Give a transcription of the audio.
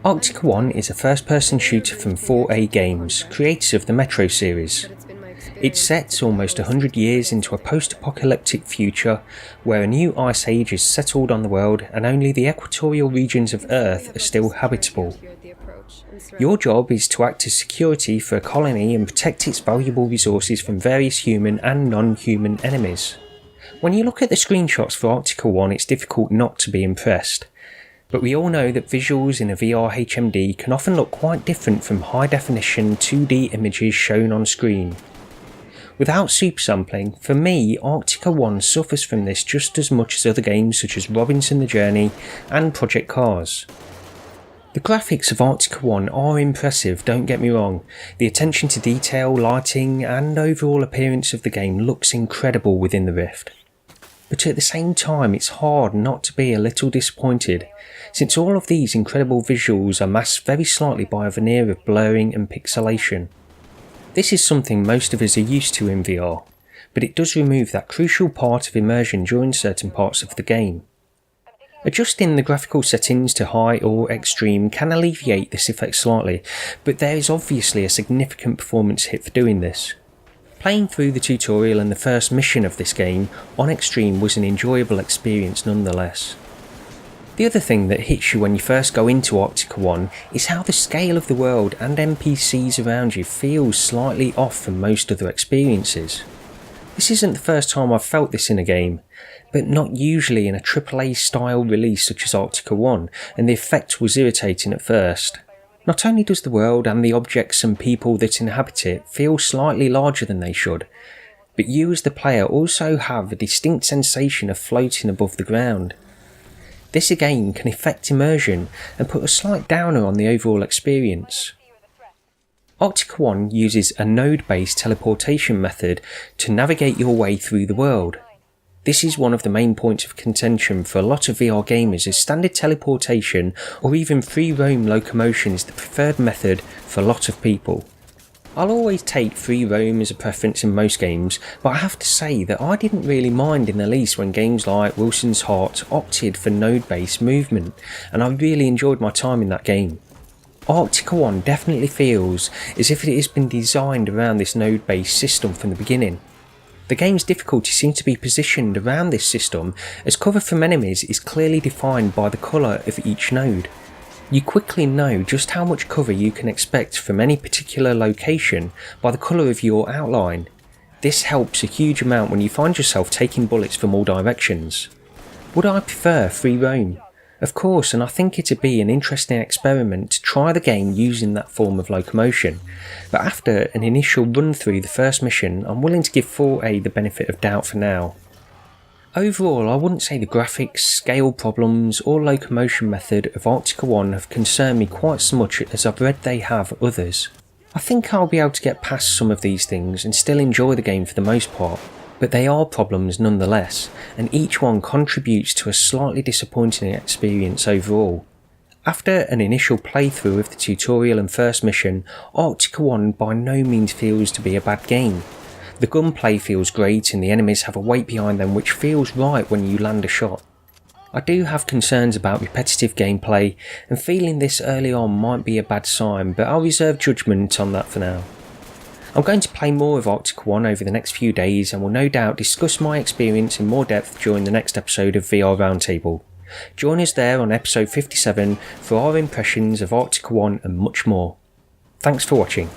Arktika.1 is a first-person shooter from 4A Games, creators of the Metro series. It's set almost 100 years into a post-apocalyptic future where a new ice age has settled on the world and only the equatorial regions of Earth are still habitable. Your job is to act as security for a colony and protect its valuable resources from various human and non-human enemies. When you look at the screenshots for Arktika.1, it's difficult not to be impressed. But we all know that visuals in a VR HMD can often look quite different from high-definition 2D images shown on screen. Without supersampling, for me, Arktika.1 suffers from this just as much as other games such as Robinson the Journey and Project Cars. The graphics of Arktika.1 are impressive, don't get me wrong. The attention to detail, lighting and overall appearance of the game looks incredible within the Rift. But at the same time, it's hard not to be a little disappointed, since all of these incredible visuals are masked very slightly by a veneer of blurring and pixelation. This is something most of us are used to in VR, but it does remove that crucial part of immersion during certain parts of the game. Adjusting the graphical settings to high or extreme can alleviate this effect slightly, but there is obviously a significant performance hit for doing this. Playing through the tutorial and the first mission of this game on extreme was an enjoyable experience nonetheless. The other thing that hits you when you first go into Arktika.1 is how the scale of the world and NPCs around you feels slightly off from most other experiences. This isn't the first time I've felt this in a game, but not usually in a AAA style release such as Arktika.1, and the effect was irritating at first. Not only does the world and the objects and people that inhabit it feel slightly larger than they should, but you as the player also have a distinct sensation of floating above the ground. This again can affect immersion and put a slight downer on the overall experience. Arktika.1 uses a node-based teleportation method to navigate your way through the world. This is one of the main points of contention for a lot of VR gamers, as standard teleportation or even free roam locomotion is the preferred method for a lot of people. I'll always take free roam as a preference in most games, but I have to say that I didn't really mind in the least when games like Wilson's Heart opted for node-based movement, and I really enjoyed my time in that game. Arktika.1 definitely feels as if it has been designed around this node-based system from the beginning. The game's difficulty seems to be positioned around this system, as cover from enemies is clearly defined by the colour of each node. You quickly know just how much cover you can expect from any particular location by the colour of your outline. This helps a huge amount when you find yourself taking bullets from all directions. Would I prefer free roam? Of course, and I think it'd be an interesting experiment to try the game using that form of locomotion, but after an initial run through the first mission, I'm willing to give 4A the benefit of doubt for now. Overall, I wouldn't say the graphics, scale problems or locomotion method of Arktika.1 have concerned me quite so much as I've read they have others. I think I'll be able to get past some of these things and still enjoy the game for the most part. But they are problems nonetheless, and each one contributes to a slightly disappointing experience overall. After an initial playthrough of the tutorial and first mission, Arktika.1 by no means feels to be a bad game. The gunplay feels great and the enemies have a weight behind them which feels right when you land a shot. I do have concerns about repetitive gameplay, and feeling this early on might be a bad sign, but I'll reserve judgment on that for now. I'm going to play more of Arktika.1 over the next few days and will no doubt discuss my experience in more depth during the next episode of VR Roundtable. Join us there on episode 57 for our impressions of Arktika.1 and much more. Thanks for watching.